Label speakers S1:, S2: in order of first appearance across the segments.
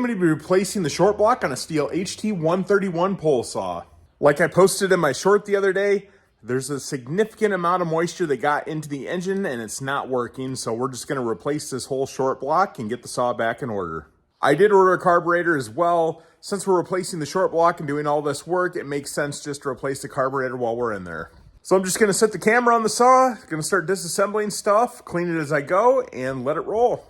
S1: going to be replacing the short block on a Stihl HT 131 pole saw. Like I posted in my short the other day, there's a significant amount of moisture that got into the engine and it's not working, so we're just going to replace this whole short block and get the saw back in order. I did order a carburetor as well. Since we're replacing the short block and doing all this work, it makes sense just to replace the carburetor while we're in there. So I'm just going to set the camera on the saw, going to start disassembling stuff, clean it as I go, and let it roll.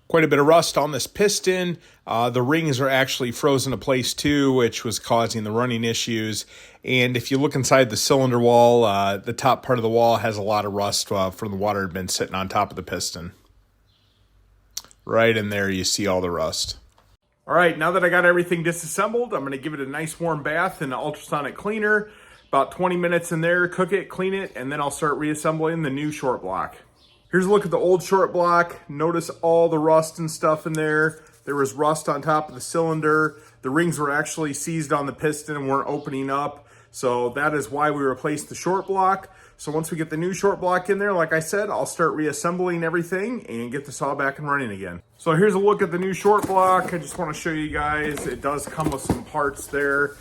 S1: Quite a bit of rust on this piston. The rings are actually frozen to place too, which was causing the running issues. And if you look inside the cylinder wall, the top part of the wall has a lot of rust from the water had been sitting on top of the piston. Right in there, you see all the rust. All right, now that I got everything disassembled, I'm going to give it a nice warm bath in an ultrasonic cleaner. About 20 minutes in there, cook it, clean it, and then I'll start reassembling the new short block. Here's a look at the old short block. Notice all the rust and stuff in there. There was rust on top of the cylinder. The rings were actually seized on the piston and weren't opening up. So that is why we replaced the short block. So once we get the new short block in there, like I said, I'll start reassembling everything and get the saw back and running again. So here's a look at the new short block. I just want to show you guys, it does come with some parts there.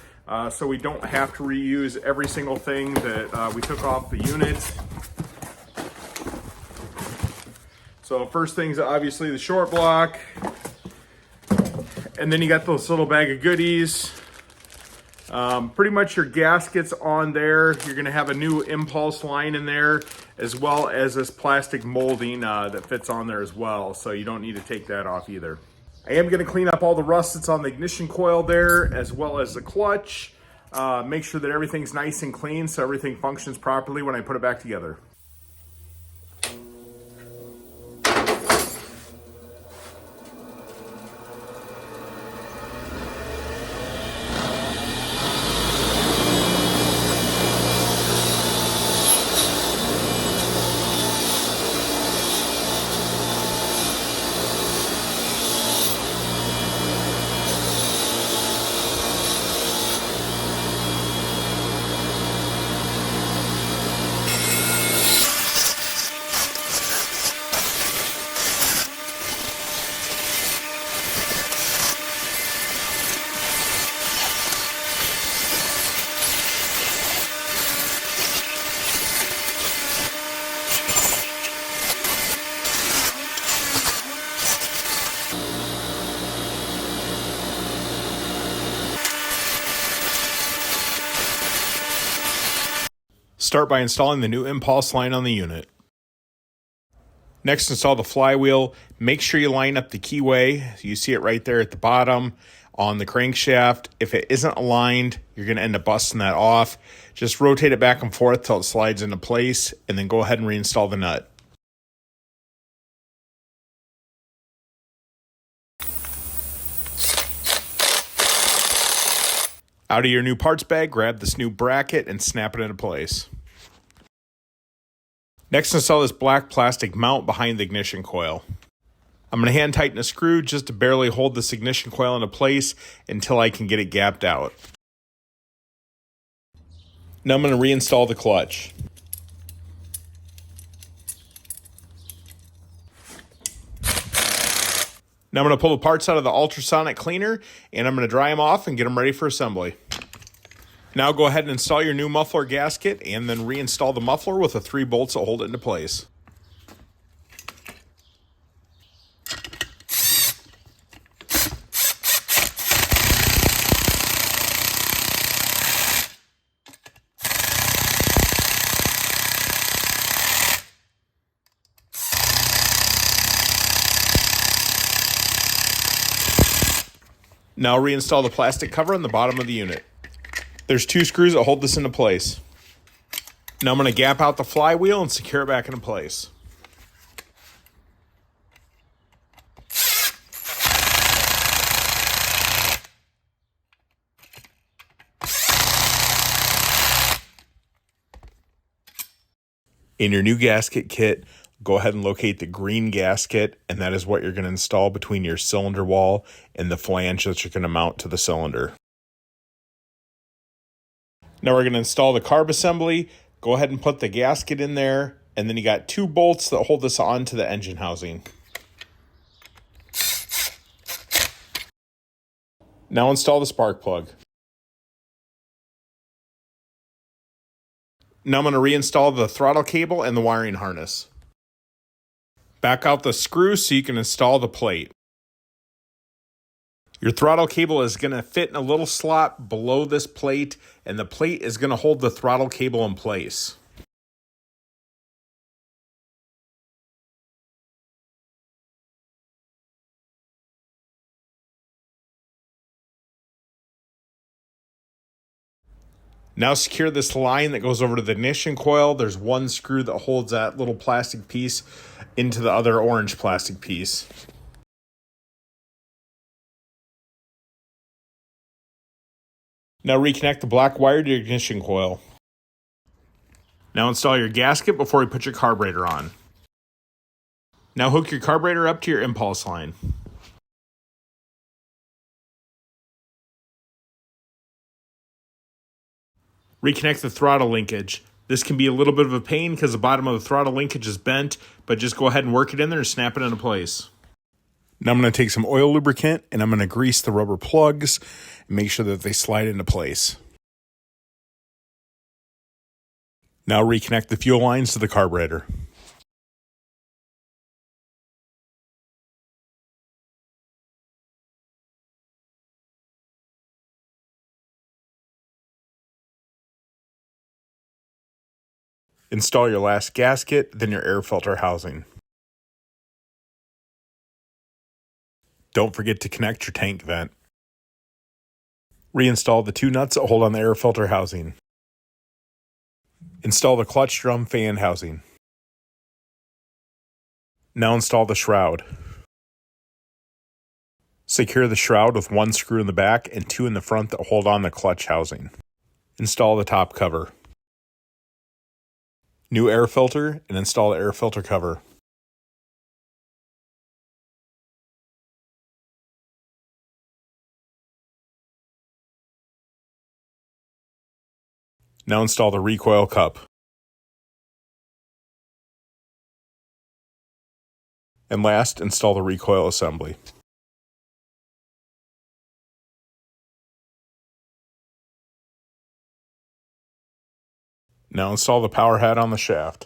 S1: So we don't have to reuse every single thing that we took off the unit. So first thing's obviously the short block, and then you got this little bag of goodies. Pretty much your gaskets on there. You're gonna have a new impulse line in there, as well as this plastic molding that fits on there as well. So you don't need to take that off either. I am gonna clean up all the rust that's on the ignition coil there, as well as the clutch. Make sure that everything's nice and clean so everything functions properly when I put it back together. Start by installing the new impulse line on the unit. Next, install the flywheel. Make sure you line up the keyway. You see it right there at the bottom on the crankshaft. If it isn't aligned, you're going to end up busting that off. Just rotate it back and forth till it slides into place, and then go ahead and reinstall the nut. Out of your new parts bag, grab this new bracket and snap it into place. Next, install this black plastic mount behind the ignition coil. I'm going to hand tighten a screw just to barely hold this ignition coil into place until I can get it gapped out. Now I'm going to reinstall the clutch. Now I'm going to pull the parts out of the ultrasonic cleaner and I'm going to dry them off and get them ready for assembly. Now go ahead and install your new muffler gasket and then reinstall the muffler with the 3 bolts that hold it into place. Now reinstall the plastic cover on the bottom of the unit. There's 2 screws that hold this into place. Now I'm going to gap out the flywheel and secure it back into place. In your new gasket kit, go ahead and locate the green gasket, and that is what you're going to install between your cylinder wall and the flange that you're going to mount to the cylinder. Now we're going to install the carb assembly. Go ahead and put the gasket in there, and then you got 2 bolts that hold this onto the engine housing. Now install the spark plug. Now I'm going to reinstall the throttle cable and the wiring harness. Back out the screw so you can install the plate. Your throttle cable is going to fit in a little slot below this plate, and the plate is going to hold the throttle cable in place. Now secure this line that goes over to the ignition coil. There's 1 screw that holds that little plastic piece into the other orange plastic piece. Now reconnect the black wire to your ignition coil. Now install your gasket before you put your carburetor on. Now hook your carburetor up to your impulse line. Reconnect the throttle linkage. This can be a little bit of a pain because the bottom of the throttle linkage is bent, but just go ahead and work it in there and snap it into place. Now I'm going to take some oil lubricant and I'm going to grease the rubber plugs and make sure that they slide into place. Now reconnect the fuel lines to the carburetor. Install your last gasket, then your air filter housing. Don't forget to connect your tank vent. Reinstall the 2 nuts that hold on the air filter housing. Install the clutch drum fan housing. Now install the shroud. Secure the shroud with 1 screw in the back and 2 in the front that hold on the clutch housing. Install the top cover. New air filter and install the air filter cover. Now install the recoil cup. And last, install the recoil assembly. Now install the power head on the shaft.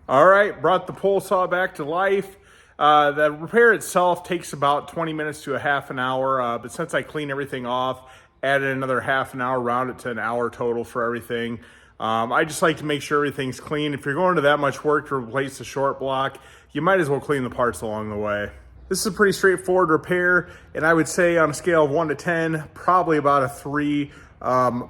S1: All right, brought the pole saw back to life. The repair itself takes about 20 minutes to a half an hour, but since I cleaned everything off, added another half an hour, round it to an hour total for everything. I just like to make sure everything's clean. If you're going to that much work to replace the short block, you might as well clean the parts along the way. This is a pretty straightforward repair, and I would say on a scale of 1 to 10, probably about a 3.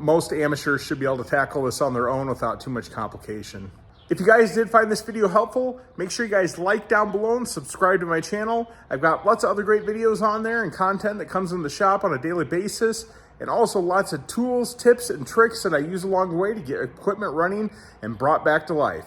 S1: Most amateurs should be able to tackle this on their own without too much complication. If you guys did find this video helpful, make sure you guys like down below and subscribe to my channel. I've got lots of other great videos on there and content that comes in the shop on a daily basis, and also lots of tools, tips, and tricks that I use along the way to get equipment running and brought back to life.